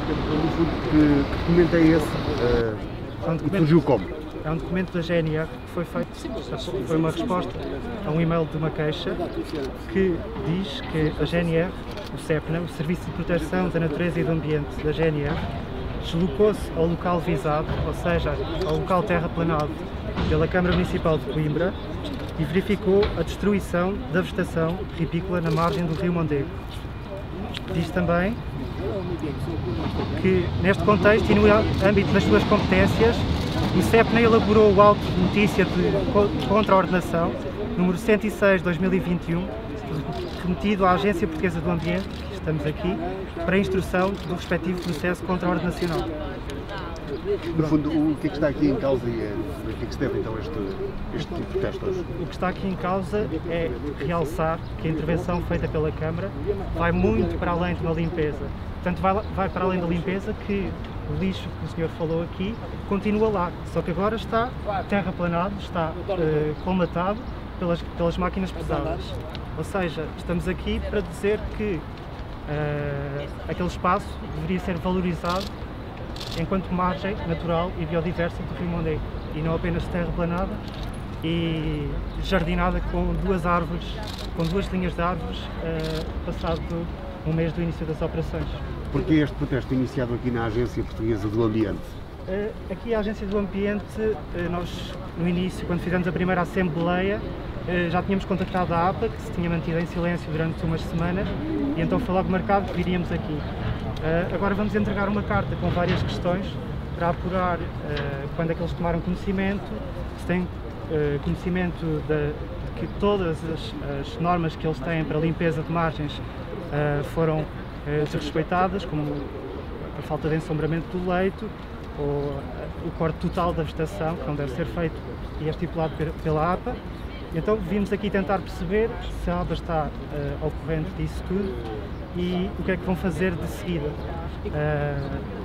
No fundo, que documento é esse? E surgiu como? É um documento da GNR que foi feito, foi uma resposta a um e-mail de uma queixa que diz que a GNR, o SEPNA, o Serviço de Proteção da Natureza e do Ambiente da GNR, deslocou-se ao local visado, ou seja, ao local terraplanado pela Câmara Municipal de Coimbra e verificou a destruição da vegetação ripícola na margem do rio Mondego. Diz também que, neste contexto e no âmbito das suas competências, o SEPNA elaborou o auto de notícia de contra-ordenação, número 106/2021, remetido à Agência Portuguesa do Ambiente, que estamos aqui, para a instrução do respectivo processo contra-ordenacional. No fundo, o que é que está aqui em causa e a que é que se deve então este tipo de protesto hoje? O que está aqui em causa é realçar que a intervenção feita pela Câmara vai muito para além de uma limpeza. Portanto, vai para além da limpeza que o lixo que o senhor falou aqui continua lá, só que agora está terraplanado, está colmatado pelas máquinas pesadas. Ou seja, estamos aqui para dizer que aquele espaço deveria ser valorizado enquanto margem natural e biodiversa do rio Mondego e não apenas terraplanada e jardinada com duas linhas de árvores passado um mês do início das operações. Porquê este protesto iniciado aqui na Agência Portuguesa do Ambiente? Aqui a Agência do Ambiente, nós no início, quando fizemos a primeira Assembleia, já tínhamos contactado a APA, que se tinha mantido em silêncio durante umas semanas, e então foi logo marcado que viríamos aqui. Agora vamos entregar uma carta com várias questões para apurar quando é que eles tomaram conhecimento, se têm conhecimento de que todas as normas que eles têm para a limpeza de margens foram desrespeitadas, como a falta de ensombramento do leito, ou o corte total da vegetação, que não deve ser feito e é estipulado pela APA. Então vimos aqui tentar perceber se a APA está ao corrente disso tudo e o que é que vão fazer de seguida.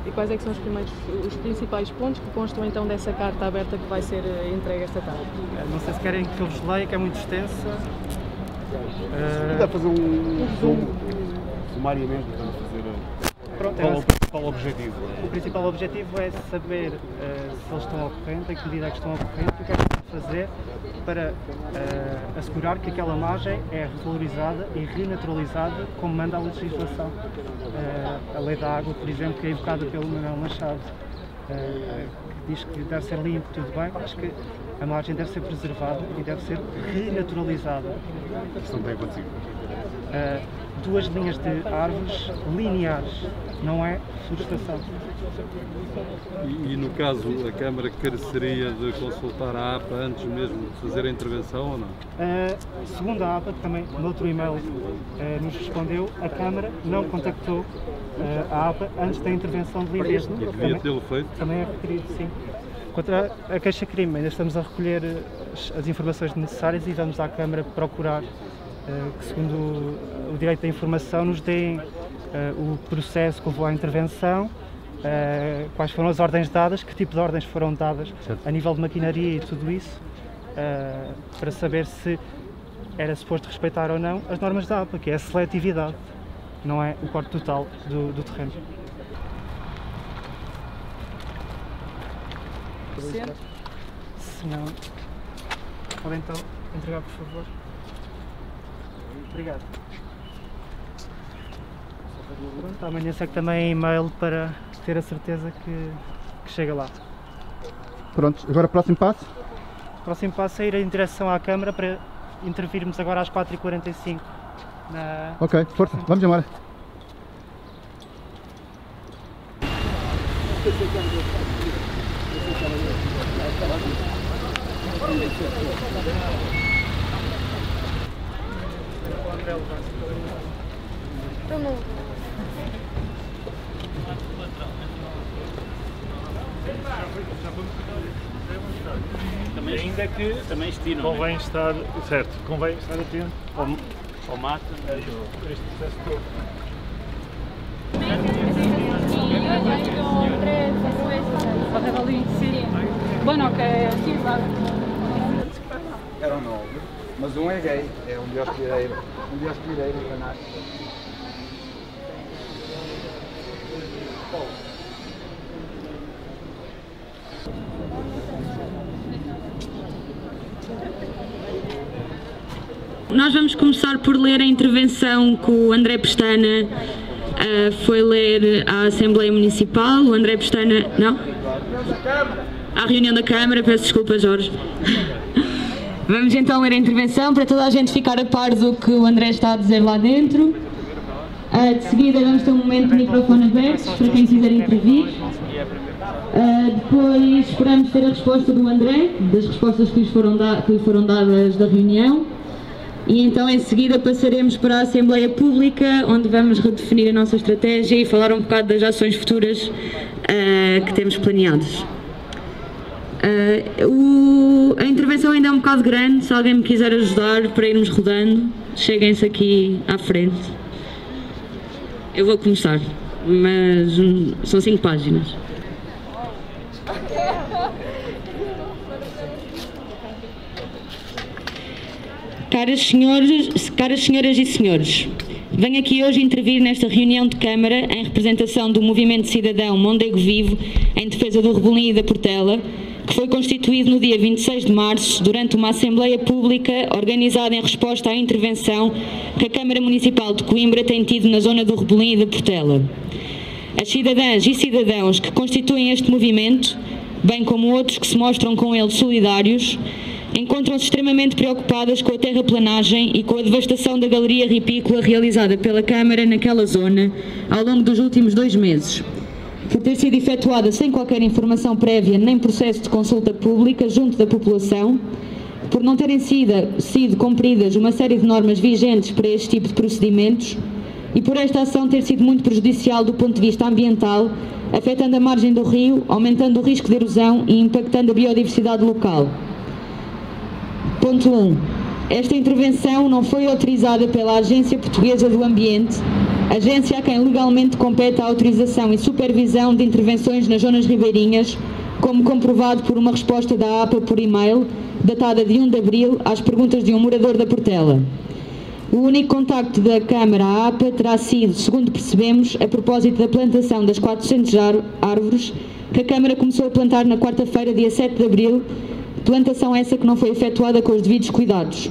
E quais é que são os principais pontos que constam então dessa carta aberta que vai ser entregue esta tarde? Não sei se querem que eu vos leia, que é muito extensa. Dá para fazer um resumo, sumariamente, vamos fazer qual o objetivo? O principal objetivo é saber se eles estão ao corrente, em que medida é que estão ao corrente e o que é que estão a fazer para assegurar que aquela margem é revalorizada e renaturalizada como manda a legislação. A lei da água, por exemplo, que é invocada pelo Manuel Machado, que diz que deve ser limpo, tudo bem, mas que a margem deve ser preservada e deve ser renaturalizada. Isso não tem acontecido. Duas linhas de árvores lineares, não é florestação. E no caso, a Câmara careceria de consultar a APA antes mesmo de fazer a intervenção ou não? Segundo a APA, que também no outro e-mail nos respondeu, a Câmara não contactou a APA antes da intervenção de limpeza. E devia tê-lo feito? Também é requerido, sim. Quanto a queixa-crime, ainda estamos a recolher as informações necessárias e vamos à Câmara procurar que, segundo o direito da informação, nos deem o processo que levou à intervenção, quais foram as ordens dadas, que tipo de ordens foram dadas, certo, a nível de maquinaria e tudo isso, para saber se era suposto respeitar ou não as normas da APA, que é a seletividade, não é o corte total do terreno. Se não, podem então entregar, por favor. Obrigado. Pronto, amanhã segue também e-mail para ter a certeza que chega lá. Pronto, agora o próximo passo? O próximo passo é ir em direção à Câmara para intervirmos agora às 4h45. Ok, força, vamos embora. Ainda que também estiram. Convém estar, certo, convém estar atento ao mato este processo todo. Bueno, que sí, vale. Eram 9, mas um é gay, é um diosquireiro. Um diosquireiro, canalha. Nós vamos começar por ler a intervenção que o André Pestana foi ler à Assembleia Municipal. O André Pestana... Não? À reunião da Câmara, peço desculpa, Jorge. Vamos então ler a intervenção para toda a gente ficar a par do que o André está a dizer lá dentro. De seguida vamos ter um momento de microfone aberto para quem quiser intervir. Depois esperamos ter a resposta do André, das respostas que lhe foram dadas da reunião. E então em seguida passaremos para a Assembleia Pública, onde vamos redefinir a nossa estratégia e falar um bocado das ações futuras que temos planeadas. A intervenção ainda é um bocado grande, se alguém me quiser ajudar para irmos rodando, cheguem-se aqui à frente. Eu vou começar, mas são 5 páginas. Caras senhoras e senhores, venho aqui hoje intervir nesta reunião de Câmara em representação do Movimento Cidadão Mondego Vivo em defesa do Rebolim e da Portela, que foi constituído no dia 26 de março durante uma Assembleia Pública organizada em resposta à intervenção que a Câmara Municipal de Coimbra tem tido na zona do Rebolim e da Portela. As cidadãs e cidadãos que constituem este movimento, bem como outros que se mostram com ele solidários, encontram-se extremamente preocupadas com a terraplanagem e com a devastação da galeria ripícola realizada pela Câmara naquela zona ao longo dos últimos 2 meses, por ter sido efetuada sem qualquer informação prévia nem processo de consulta pública junto da população, por não terem sido cumpridas uma série de normas vigentes para este tipo de procedimentos e por esta ação ter sido muito prejudicial do ponto de vista ambiental, afetando a margem do rio, aumentando o risco de erosão e impactando a biodiversidade local. Ponto 1. Esta intervenção não foi autorizada pela Agência Portuguesa do Ambiente, agência a quem legalmente compete a autorização e supervisão de intervenções nas zonas ribeirinhas, como comprovado por uma resposta da APA por e-mail, datada de 1 de abril, às perguntas de um morador da Portela. O único contacto da Câmara à APA terá sido, segundo percebemos, a propósito da plantação das 400 árvores que a Câmara começou a plantar na quarta-feira, dia 7 de abril, plantação essa que não foi efetuada com os devidos cuidados.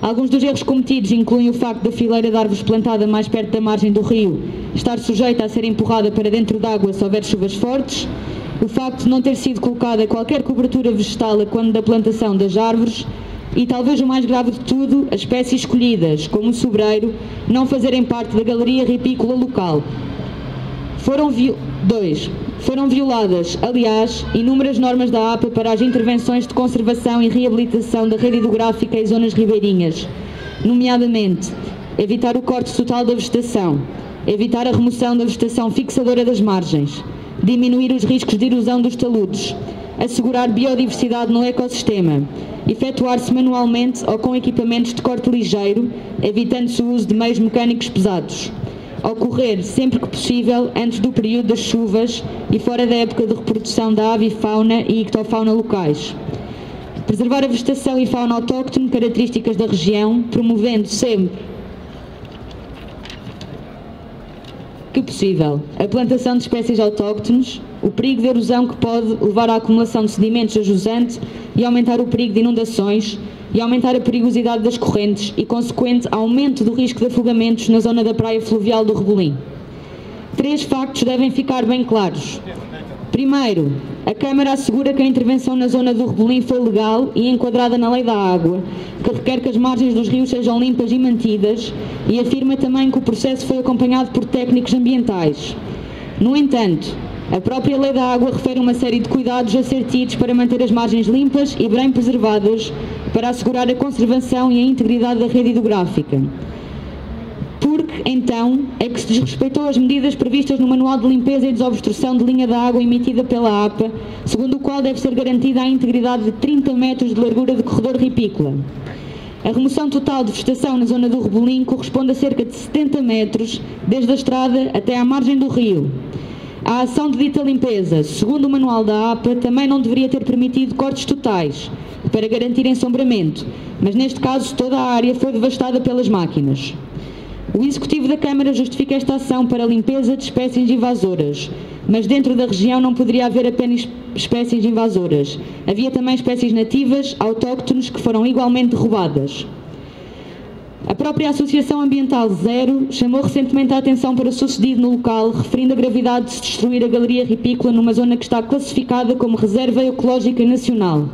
Alguns dos erros cometidos incluem o facto da fileira de árvores plantada mais perto da margem do rio estar sujeita a ser empurrada para dentro d'água se houver chuvas fortes, o facto de não ter sido colocada qualquer cobertura vegetal a quando da plantação das árvores e, talvez o mais grave de tudo, as espécies escolhidas, como o sobreiro, não fazerem parte da galeria ripícola local. Foram violadas, aliás, inúmeras normas da APA para as intervenções de conservação e reabilitação da rede hidrográfica em zonas ribeirinhas, nomeadamente evitar o corte total da vegetação, evitar a remoção da vegetação fixadora das margens, diminuir os riscos de erosão dos taludes, assegurar biodiversidade no ecossistema, efetuar-se manualmente ou com equipamentos de corte ligeiro, evitando-se o uso de meios mecânicos pesados, ocorrer sempre que possível antes do período das chuvas e fora da época de reprodução da avifauna e ictofauna locais. Preservar a vegetação e fauna autóctone características da região, promovendo sempre que possível a plantação de espécies autóctones, o perigo de erosão que pode levar à acumulação de sedimentos a jusante e aumentar o perigo de inundações e aumentar a perigosidade das correntes e consequente aumento do risco de afogamentos na zona da praia fluvial do Rebolim. 3 factos devem ficar bem claros. Primeiro, a Câmara assegura que a intervenção na zona do Rebolim foi legal e enquadrada na Lei da Água, que requer que as margens dos rios sejam limpas e mantidas, e afirma também que o processo foi acompanhado por técnicos ambientais. No entanto, a própria Lei da Água refere uma série de cuidados a ser tidos para manter as margens limpas e bem preservadas, para assegurar a conservação e a integridade da rede hidrográfica. Porque, então, é que se desrespeitou as medidas previstas no Manual de Limpeza e Desobstrução de Linha da Água emitida pela APA, segundo o qual deve ser garantida a integridade de 30 metros de largura de corredor ripícola. A remoção total de vegetação na zona do Rebolim corresponde a cerca de 70 metros, desde a estrada até à margem do rio. A ação de dita limpeza, segundo o Manual da APA, também não deveria ter permitido cortes totais, para garantir ensombramento, mas neste caso toda a área foi devastada pelas máquinas. O Executivo da Câmara justifica esta ação para a limpeza de espécies invasoras, mas dentro da região não poderia haver apenas espécies invasoras. Havia também espécies nativas, autóctones, que foram igualmente derrubadas. A própria Associação Ambiental Zero chamou recentemente a atenção para o sucedido no local, referindo a gravidade de se destruir a galeria ripícola numa zona que está classificada como Reserva Ecológica Nacional.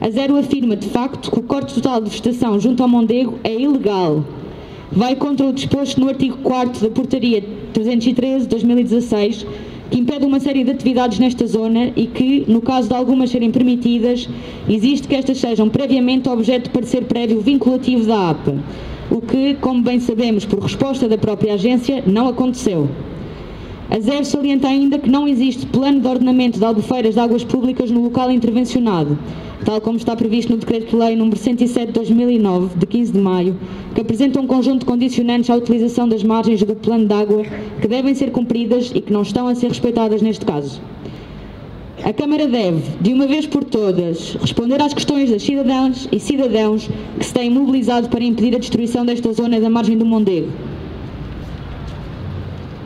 A Zero afirma, de facto, que o corte total de vegetação junto ao Mondego é ilegal. Vai contra o disposto no artigo 4º da Portaria 313 de 2016, que impede uma série de atividades nesta zona e que, no caso de algumas serem permitidas, existe que estas sejam previamente objeto de parecer prévio vinculativo da APA, o que, como bem sabemos por resposta da própria agência, não aconteceu. A Zero salienta ainda que não existe plano de ordenamento de albufeiras de águas públicas no local intervencionado, tal como está previsto no Decreto-Lei nº 107 de 2009, de 15 de maio, que apresenta um conjunto de condicionantes à utilização das margens do plano de água que devem ser cumpridas e que não estão a ser respeitadas neste caso. A Câmara deve, de uma vez por todas, responder às questões das cidadãs e cidadãos que se têm mobilizado para impedir a destruição desta zona da margem do Mondego.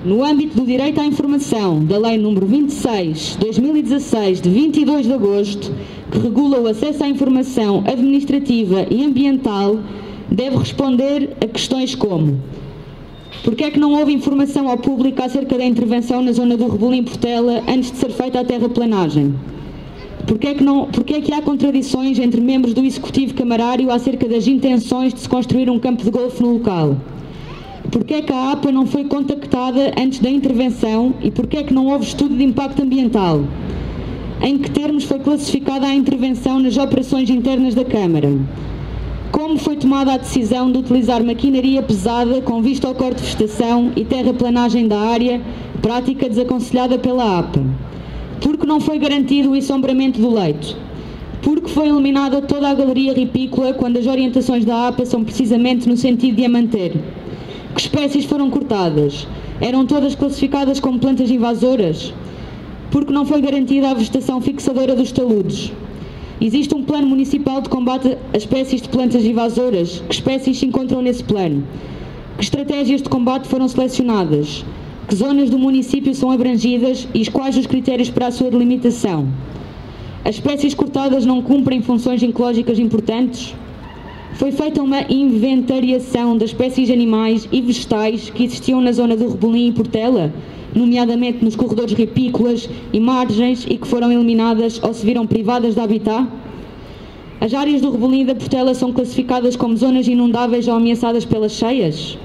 No âmbito do direito à informação da Lei nº 26, 2016, de 22 de agosto, que regula o acesso à informação administrativa e ambiental, deve responder a questões como: porque é que não houve informação ao público acerca da intervenção na zona do Rebolim-Portela antes de ser feita a terraplanagem? Porque é que há contradições entre membros do Executivo Camarário acerca das intenções de se construir um campo de golfe no local? Porque é que a APA não foi contactada antes da intervenção e porque é que não houve estudo de impacto ambiental? Em que termos foi classificada a intervenção nas operações internas da Câmara? Como foi tomada a decisão de utilizar maquinaria pesada com vista ao corte de vegetação e terraplanagem da área, prática desaconselhada pela APA? Porque não foi garantido o ensombramento do leito? Porque foi eliminada toda a galeria ripícola quando as orientações da APA são precisamente no sentido de a manter? Que espécies foram cortadas? Eram todas classificadas como plantas invasoras? Porque não foi garantida a vegetação fixadora dos taludes? Existe um plano municipal de combate a espécies de plantas invasoras. Que espécies se encontram nesse plano? Que estratégias de combate foram selecionadas? Que zonas do município são abrangidas e quais os critérios para a sua delimitação? As espécies cortadas não cumprem funções ecológicas importantes? Foi feita uma inventariação das espécies animais e vegetais que existiam na zona do Rebolim e Portela, nomeadamente nos corredores ripícolas e margens e que foram eliminadas ou se viram privadas de habitat? As áreas do Rebolim e da Portela são classificadas como zonas inundáveis ou ameaçadas pelas cheias?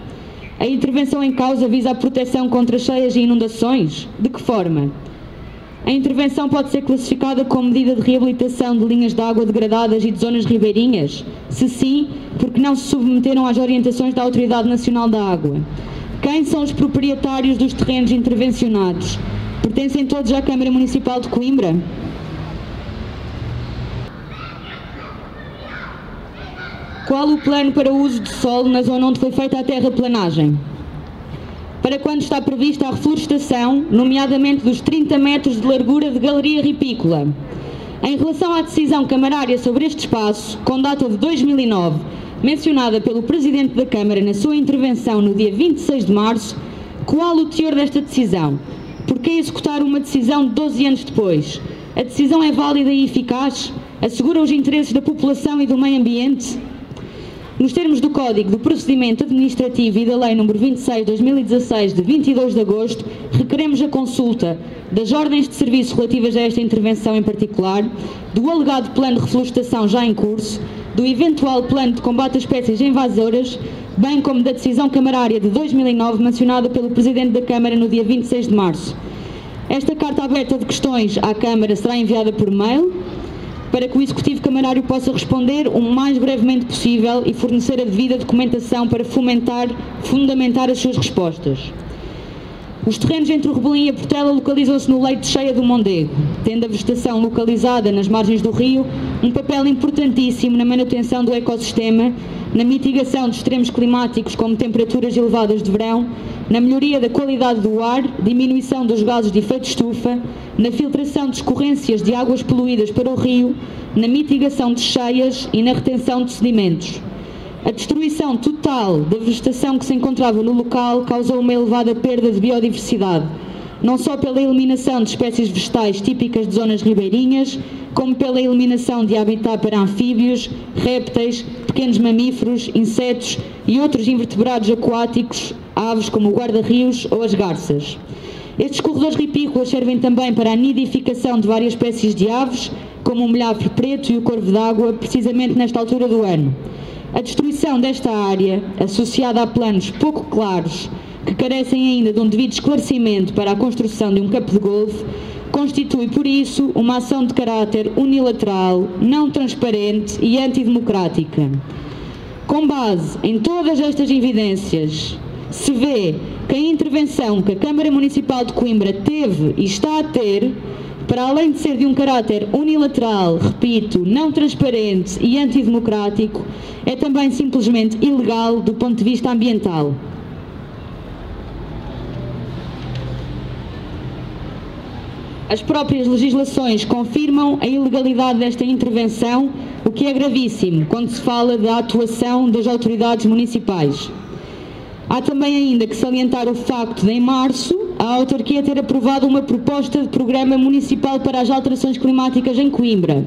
A intervenção em causa visa a proteção contra cheias e inundações? De que forma? A intervenção pode ser classificada como medida de reabilitação de linhas de água degradadas e de zonas ribeirinhas? Se sim, porque não se submeteram às orientações da Autoridade Nacional da Água? Quem são os proprietários dos terrenos intervencionados? Pertencem todos à Câmara Municipal de Coimbra? Qual o plano para o uso de solo na zona onde foi feita a terraplanagem? Para quando está prevista a reflorestação, nomeadamente dos 30 metros de largura de galeria ripícola? Em relação à decisão camarária sobre este espaço, com data de 2009, mencionada pelo Presidente da Câmara na sua intervenção no dia 26 de março, qual o teor desta decisão? Por que executar uma decisão de 12 anos depois? A decisão é válida e eficaz? Assegura os interesses da população e do meio ambiente? Nos termos do Código do Procedimento Administrativo e da Lei nº 26 de 2016, de 22 de agosto, requeremos a consulta das ordens de serviço relativas a esta intervenção em particular, do alegado plano de reflorestação já em curso, do eventual plano de combate a espécies invasoras, bem como da decisão camarária de 2009 mencionada pelo Presidente da Câmara no dia 26 de março. Esta carta aberta de questões à Câmara será enviada por mail, para que o Executivo Camarário possa responder o mais brevemente possível e fornecer a devida documentação para fundamentar as suas respostas. Os terrenos entre o Rebolim e a Portela localizam-se no leito de cheia do Mondego, tendo a vegetação localizada nas margens do rio um papel importantíssimo na manutenção do ecossistema, na mitigação de extremos climáticos como temperaturas elevadas de verão, na melhoria da qualidade do ar, diminuição dos gases de efeito estufa, na filtração de escorrências de águas poluídas para o rio, na mitigação de cheias e na retenção de sedimentos. A destruição total da vegetação que se encontrava no local causou uma elevada perda de biodiversidade, não só pela eliminação de espécies vegetais típicas de zonas ribeirinhas, como pela eliminação de habitat para anfíbios, répteis, pequenos mamíferos, insetos e outros invertebrados aquáticos, aves como o guarda-rios ou as garças. Estes corredores ripícolas servem também para a nidificação de várias espécies de aves, como o milhafre preto e o corvo d'água, precisamente nesta altura do ano. A destruição desta área, associada a planos pouco claros, que carecem ainda de um devido esclarecimento para a construção de um campo de golfe, constitui, por isso, uma ação de caráter unilateral, não transparente e antidemocrática. Com base em todas estas evidências, se vê que a intervenção que a Câmara Municipal de Coimbra teve e está a ter, para além de ser de um caráter unilateral, repito, não transparente e antidemocrático, é também simplesmente ilegal do ponto de vista ambiental. As próprias legislações confirmam a ilegalidade desta intervenção, o que é gravíssimo quando se fala da atuação das autoridades municipais. Há também ainda que salientar o facto de, em março, a autarquia ter aprovado uma proposta de programa municipal para as alterações climáticas em Coimbra,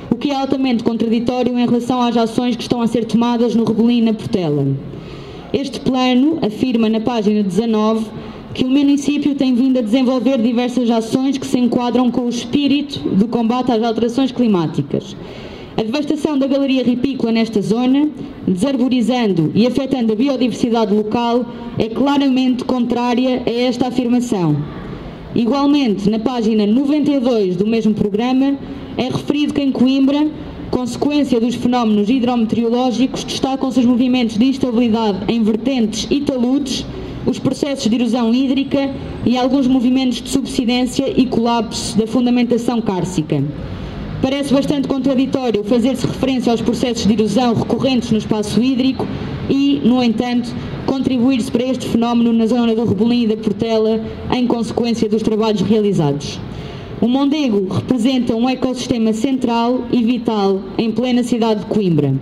o que é altamente contraditório em relação às ações que estão a ser tomadas no Rebolim e na Portela. Este plano afirma na página 19 que o município tem vindo a desenvolver diversas ações que se enquadram com o espírito do combate às alterações climáticas. A devastação da galeria ripícola nesta zona, desarborizando e afetando a biodiversidade local, é claramente contrária a esta afirmação. Igualmente, na página 92 do mesmo programa, é referido que em Coimbra, consequência dos fenómenos hidrometeorológicos, destacam-se os movimentos de instabilidade em vertentes e taludes, os processos de erosão hídrica e alguns movimentos de subsidência e colapso da fundamentação cárcica. Parece bastante contraditório fazer-se referência aos processos de erosão recorrentes no espaço hídrico e, no entanto, contribuir-se para este fenómeno na zona do Rebolim e da Portela em consequência dos trabalhos realizados. O Mondego representa um ecossistema central e vital em plena cidade de Coimbra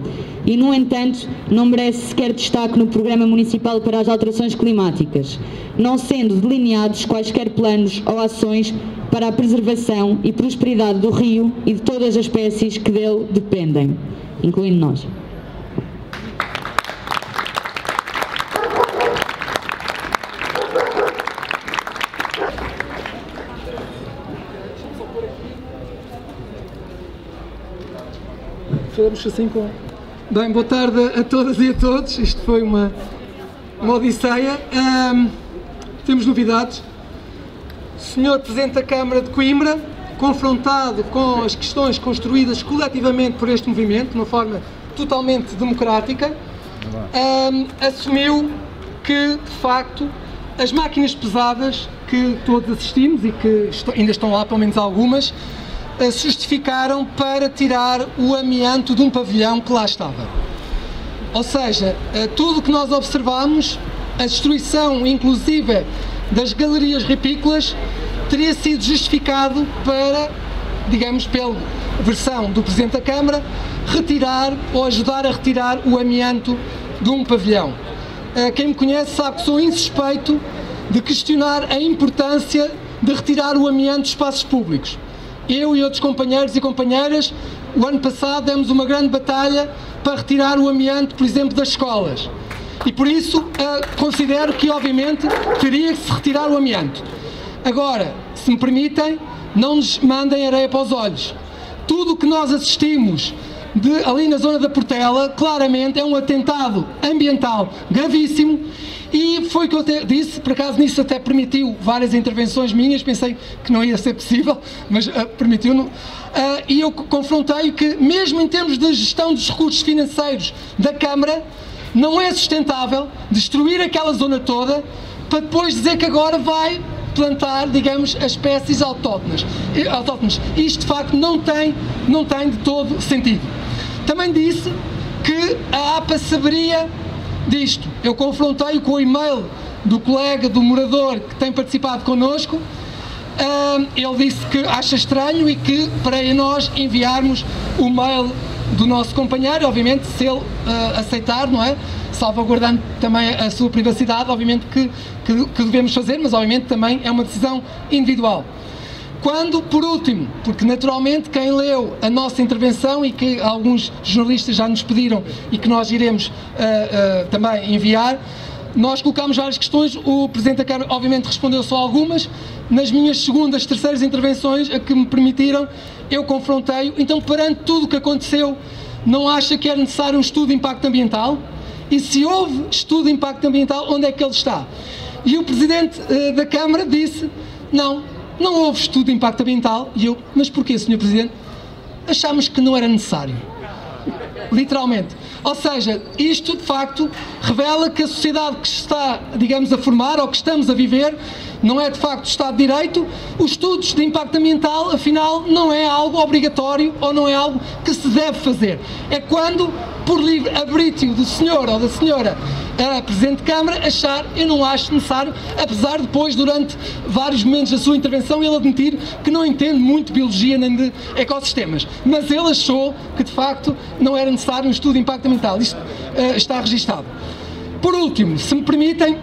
e, no entanto, não merece sequer destaque no Programa Municipal para as Alterações Climáticas, não sendo delineados quaisquer planos ou ações para a preservação e prosperidade do rio e de todas as espécies que dele dependem, incluindo nós. Falamos assim com... Bem, boa tarde a todas e a todos. Isto foi uma odisseia. Temos novidades. O Sr. Presidente da Câmara de Coimbra, confrontado com as questões construídas coletivamente por este movimento, de uma forma totalmente democrática, assumiu que, de facto, as máquinas pesadas que todos assistimos e que ainda estão lá, pelo menos algumas, se justificaram para tirar o amianto de um pavilhão que lá estava. Ou seja, tudo o que nós observamos, a destruição inclusive das galerias ripícolas, teria sido justificado para, digamos, pela versão do Presidente da Câmara, retirar ou ajudar a retirar o amianto de um pavilhão. Quem me conhece sabe que sou insuspeito de questionar a importância de retirar o amianto dos espaços públicos. Eu e outros companheiros e companheiras, o ano passado demos uma grande batalha para retirar o amianto, por exemplo, das escolas. E por isso considero que, obviamente, teria que se retirar o amianto. Agora, se me permitem, não nos mandem areia para os olhos. Tudo o que nós assistimos ali na zona da Portela, claramente, é um atentado ambiental gravíssimo. E foi o que eu até disse, por acaso nisso até permitiu várias intervenções minhas, pensei que não ia ser possível, mas permitiu-no. E eu confrontei que, mesmo em termos de gestão dos recursos financeiros da Câmara, não é sustentável destruir aquela zona toda para depois dizer que agora vai plantar, digamos, as espécies autóctones. Isto, de facto, não tem de todo sentido. Também disse que a APA saberia disto. Eu confrontei-o com o e-mail do colega, do morador que tem participado connosco. Ele disse que acha estranho e que para nós enviarmos o mail do nosso companheiro, obviamente, se ele aceitar, não é? Salvaguardando também a sua privacidade, obviamente que devemos fazer, mas obviamente também é uma decisão individual. Quando, por último, porque naturalmente quem leu a nossa intervenção e que alguns jornalistas já nos pediram e que nós iremos também enviar, nós colocámos várias questões, o Presidente da Câmara obviamente respondeu só algumas. Nas minhas segundas, terceiras intervenções, a que me permitiram, eu confrontei-o. Então, perante tudo o que aconteceu, não acha que era necessário um estudo de impacto ambiental? E se houve estudo de impacto ambiental, onde é que ele está? E o Presidente da Câmara disse, não houve estudo de impacto ambiental. E eu, mas porquê, Sr. Presidente? Achámos que não era necessário. Literalmente. Ou seja, isto de facto revela que a sociedade que se está, digamos, a formar, ou que estamos a viver, não é de facto Estado de Direito. Os estudos de impacto ambiental, afinal, não é algo obrigatório ou não é algo que se deve fazer. É quando, por livre arbítrio do senhor ou da senhora Presidente de Câmara, achar, eu não acho necessário, apesar de depois, durante vários momentos da sua intervenção, ele admitir que não entende muito de biologia nem de ecossistemas. Mas ele achou que, de facto, não era necessário um estudo de impacto ambiental. Isto está registado. Por último, se me permitem,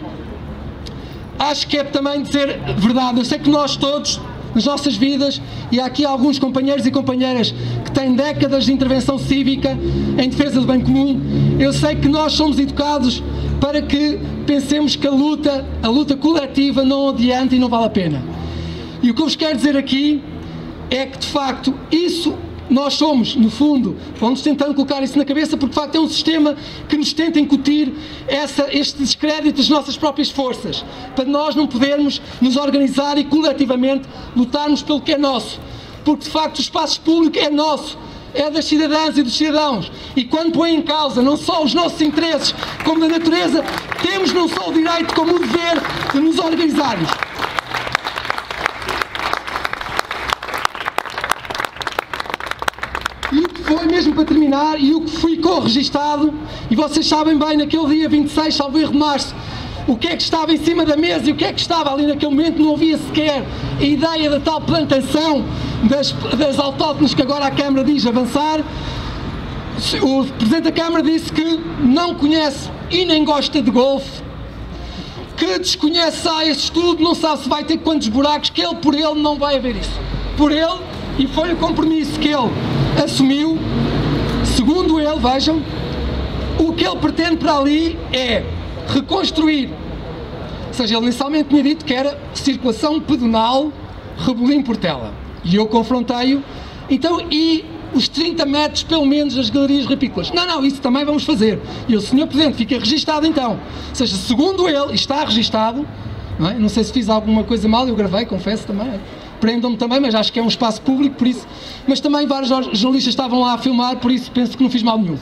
acho que é também dizer verdade. Eu sei que nós todos, nas nossas vidas, e há aqui alguns companheiros e companheiras que têm décadas de intervenção cívica em defesa do bem comum, eu sei que nós somos educados para que pensemos que a luta coletiva não adianta e não vale a pena. E o que eu vos quero dizer aqui é que, de facto, isso nós somos, no fundo, vamos tentando colocar isso na cabeça, porque de facto é um sistema que nos tenta incutir este descrédito das nossas próprias forças, para nós não podermos nos organizar e coletivamente lutarmos pelo que é nosso, porque de facto o espaço público é nosso, é das cidadãs e dos cidadãos, e quando põe em causa não só os nossos interesses como da natureza, temos não só o direito como o dever de nos organizarmos. E o que foi, mesmo para terminar, e o que ficou registado, e vocês sabem bem, naquele dia 26, salvo erro de março, o que é que estava em cima da mesa e o que é que estava ali naquele momento, não havia sequer a ideia da tal plantação das autóctones que agora a Câmara diz avançar. O Presidente da Câmara disse que não conhece e nem gosta de golfe, que desconhece esse estudo, não sabe se vai ter quantos buracos, que ele por ele não vai haver isso. Por ele, e foi o compromisso que ele assumiu, segundo ele, vejam, o que ele pretende para ali é reconstruir, ou seja, ele inicialmente tinha dito que era circulação pedonal Rebolim-Portela, e eu confrontei-o, então, e os 30 metros pelo menos das galerias rapícolas. Não, isso também vamos fazer. E o Sr. Presidente fica registado então, ou seja, segundo ele, está registado, não sei se fiz alguma coisa mal, eu gravei, confesso também, prendam-me também, mas acho que é um espaço público, por isso, mas também vários jornalistas estavam lá a filmar, por isso penso que não fiz mal nenhum.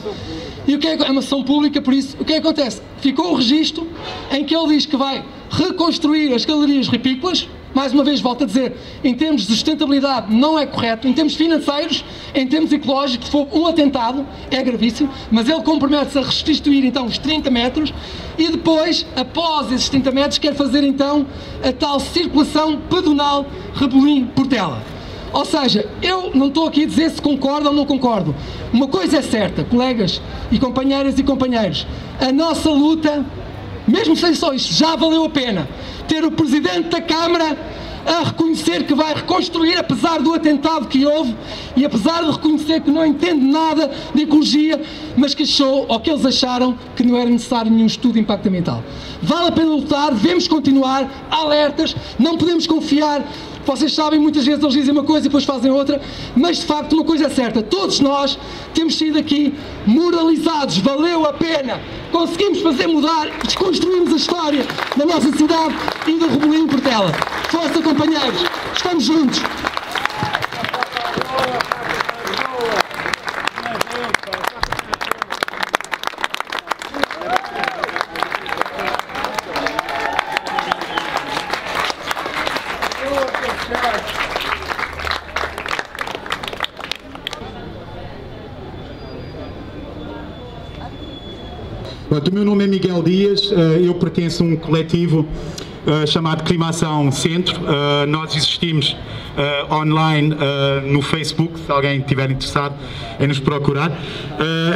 E o que é uma ação pública, por isso, o que acontece? Ficou o registro em que ele diz que vai reconstruir as galerias rapícolas. Mais uma vez, volto a dizer, em termos de sustentabilidade não é correto, em termos financeiros, em termos ecológicos, foi um atentado, é gravíssimo, mas ele compromete-se a restituir então os 30 metros e depois, após esses 30 metros, quer fazer então a tal circulação pedonal Rebolim-Portela. Ou seja, eu não estou aqui a dizer se concordo ou não concordo. Uma coisa é certa, colegas e companheiras e companheiros, a nossa luta, mesmo sem só isto, já valeu a pena. Ter o Presidente da Câmara a reconhecer que vai reconstruir, apesar do atentado que houve, e apesar de reconhecer que não entende nada de ecologia, mas que achou, ou que eles acharam, que não era necessário nenhum estudo de impacto ambiental. Vale a pena lutar, devemos continuar alertas, não podemos confiar. Vocês sabem, muitas vezes eles dizem uma coisa e depois fazem outra, mas de facto uma coisa é certa, todos nós temos sido aqui moralizados, valeu a pena, conseguimos fazer mudar, desconstruímos a história da nossa cidade e do Rebolim-Portela. Força, companheiros, estamos juntos. O meu nome é Miguel Dias, eu pertenço a um coletivo chamado Climação Centro. Nós existimos online no Facebook, se alguém estiver interessado em nos procurar,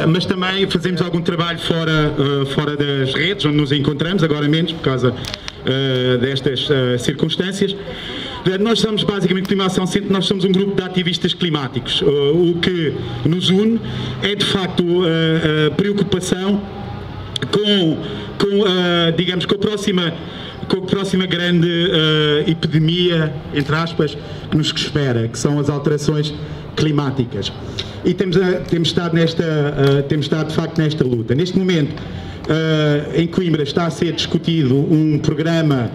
mas também fazemos algum trabalho fora das redes, onde nos encontramos, agora menos por causa destas circunstâncias. Nós somos basicamente Clima Ação Centro, nós somos um grupo de ativistas climáticos. O que nos une é de facto a preocupação digamos, com a próxima grande epidemia, entre aspas, que nos espera, que são as alterações climáticas. E temos estado de facto nesta luta. Neste momento, em Coimbra está a ser discutido um programa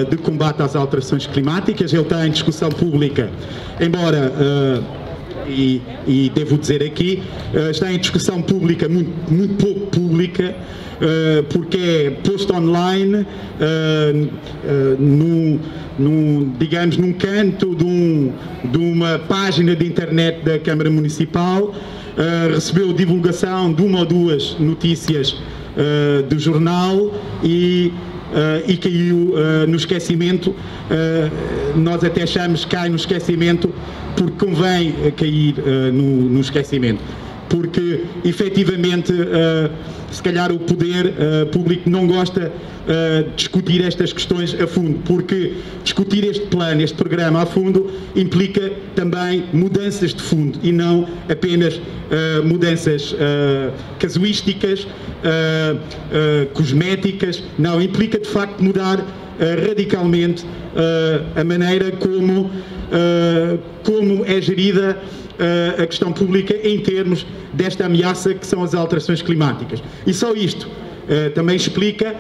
de combate às alterações climáticas. Ele está em discussão pública, embora, e devo dizer aqui, está em discussão pública, muito pouco pública, porque é posto online, digamos, num canto de uma página de internet da Câmara Municipal, recebeu divulgação de uma ou duas notícias do jornal e caiu no esquecimento. Nós até achamos que cai no esquecimento porque convém cair no esquecimento, porque efetivamente se calhar o poder público não gosta de discutir estas questões a fundo, porque discutir este plano, este programa a fundo, implica também mudanças de fundo e não apenas mudanças casuísticas, cosméticas. Não, implica de facto mudar radicalmente a maneira como é gerida a questão pública em termos desta ameaça que são as alterações climáticas. E só isto também explica,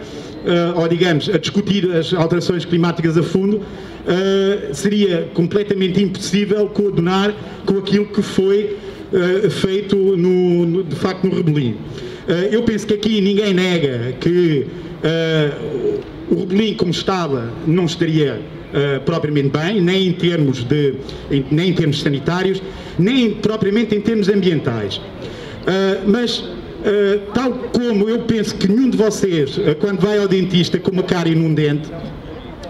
ou digamos, a discutir as alterações climáticas a fundo, seria completamente impossível coadunar com aquilo que foi feito de facto no Rebelim. Eu penso que aqui ninguém nega que o Rebelim como estava não estaria propriamente bem, nem em termos sanitários, nem propriamente em termos ambientais. Mas tal como eu penso que nenhum de vocês, quando vai ao dentista com uma cárie num dente,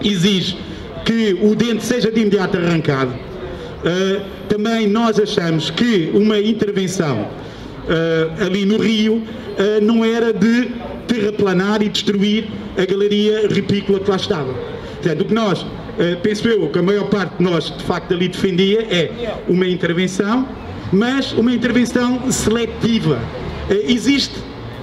exige que o dente seja de imediato arrancado, também nós achamos que uma intervenção ali no Rio não era de terraplanar e destruir a galeria ripícola que lá estava. Portanto, o que nós, penso eu, que a maior parte de nós de facto ali defendia é uma intervenção, mas uma intervenção seletiva. Existe,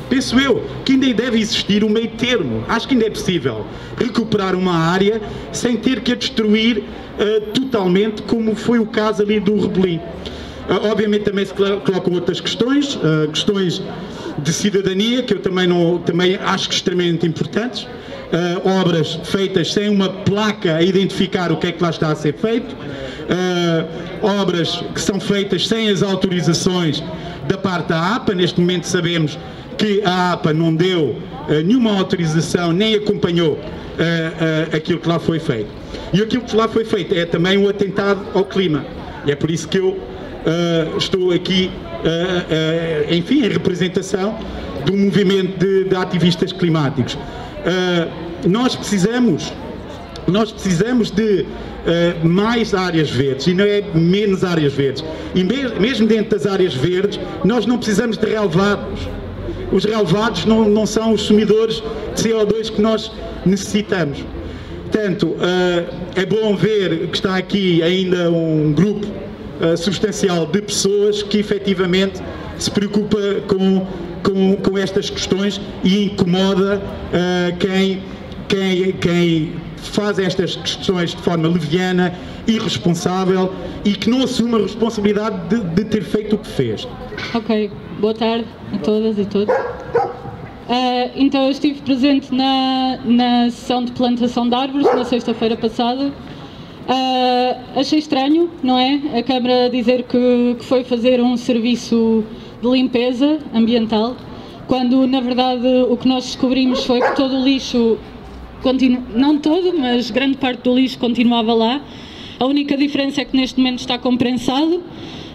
penso eu, que ainda deve existir um meio termo. Acho que ainda é possível recuperar uma área sem ter que a destruir totalmente, como foi o caso ali do Rebelim. Obviamente também se colocam outras questões, questões de cidadania, que eu também acho que extremamente importantes. Obras feitas sem uma placa a identificar o que é que lá está a ser feito, obras que são feitas sem as autorizações da parte da APA. Neste momento sabemos que a APA não deu nenhuma autorização, nem acompanhou aquilo que lá foi feito. E aquilo que lá foi feito é também um atentado ao clima. E é por isso que eu estou aqui, enfim, em representação de um movimento de ativistas climáticos. Nós precisamos de mais áreas verdes e não é menos áreas verdes. E mesmo dentro das áreas verdes, nós não precisamos de relevados. Os relevados não são os sumidores de CO2 que nós necessitamos. Portanto, é bom ver que está aqui ainda um grupo substancial de pessoas que efetivamente se preocupa com estas questões e incomoda quem faz estas questões de forma leviana, irresponsável e que não assume a responsabilidade de ter feito o que fez. Ok, boa tarde a todas e todos. Então eu estive presente na sessão de plantação de árvores na sexta-feira passada. Achei estranho, não é? A Câmara dizer que foi fazer um serviço de limpeza ambiental, quando na verdade o que nós descobrimos foi que todo o lixo, não todo, mas grande parte do lixo continuava lá. A única diferença é que neste momento está comprensado,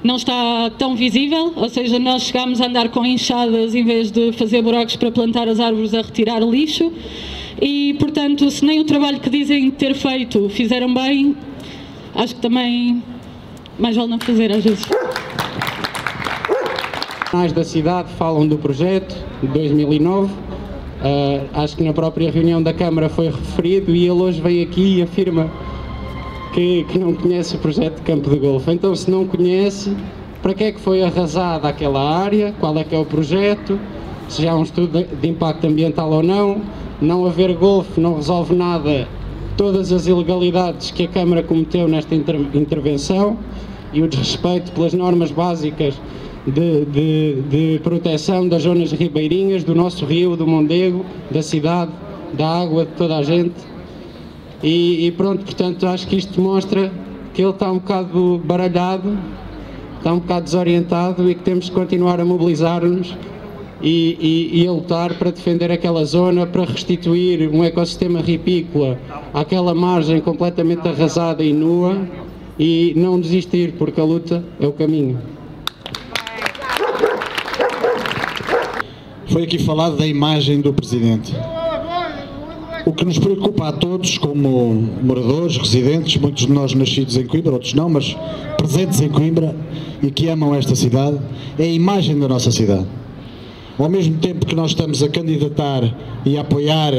não está tão visível, ou seja, nós chegámos a andar com enxadas em vez de fazer buracos para plantar as árvores a retirar lixo. E, portanto, se nem o trabalho que dizem ter feito fizeram bem, acho que também mais vale não fazer às vezes. Os da cidade falam do projeto de 2009, acho que na própria reunião da Câmara foi referido e ele hoje vem aqui e afirma que não conhece o projeto de campo de golfe. Então, se não conhece, para que é que foi arrasada aquela área, qual é que é o projeto, se já há um estudo de impacto ambiental ou não. Não haver golfe não resolve nada, todas as ilegalidades que a Câmara cometeu nesta intervenção e o desrespeito pelas normas básicas de proteção das zonas ribeirinhas, do nosso rio, do Mondego, da cidade, da água, de toda a gente. E pronto, portanto, acho que isto mostra que ele está um bocado baralhado, está um bocado desorientado e que temos de continuar a mobilizar-nos e a lutar para defender aquela zona, para restituir um ecossistema ripícola àquela margem completamente arrasada e nua e não desistir, porque a luta é o caminho. Foi aqui falado da imagem do Presidente. O que nos preocupa a todos, como moradores, residentes, muitos de nós nascidos em Coimbra, outros não, mas presentes em Coimbra e que amam esta cidade, é a imagem da nossa cidade. Ao mesmo tempo que nós estamos a candidatar e a apoiar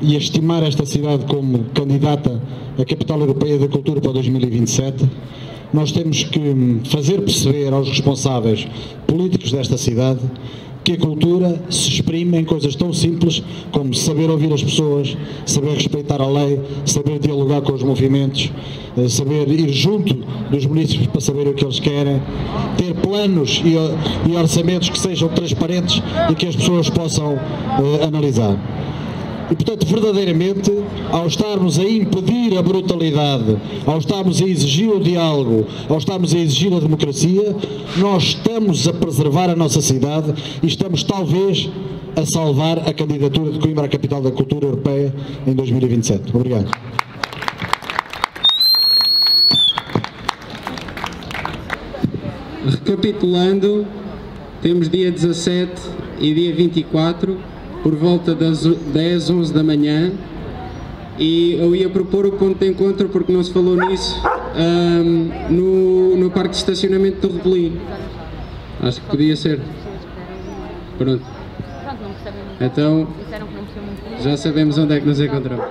e a estimar esta cidade como candidata à Capital Europeia da Cultura para 2027, nós temos que fazer perceber aos responsáveis políticos desta cidade que a cultura se exprime em coisas tão simples como saber ouvir as pessoas, saber respeitar a lei, saber dialogar com os movimentos, saber ir junto dos municípios para saber o que eles querem, ter planos e orçamentos que sejam transparentes e que as pessoas possam analisar. E, portanto, verdadeiramente, ao estarmos a impedir a brutalidade, ao estarmos a exigir o diálogo, ao estarmos a exigir a democracia, nós estamos a preservar a nossa cidade e estamos, talvez, a salvar a candidatura de Coimbra à Capital da Cultura Europeia em 2027. Obrigado. Recapitulando, temos dia 17 e dia 24, por volta das 10, 11 da manhã, e eu ia propor o ponto de encontro, porque não se falou nisso, no parque de estacionamento do Rebelino. Acho que podia ser. Pronto. Então, já sabemos onde é que nos encontramos.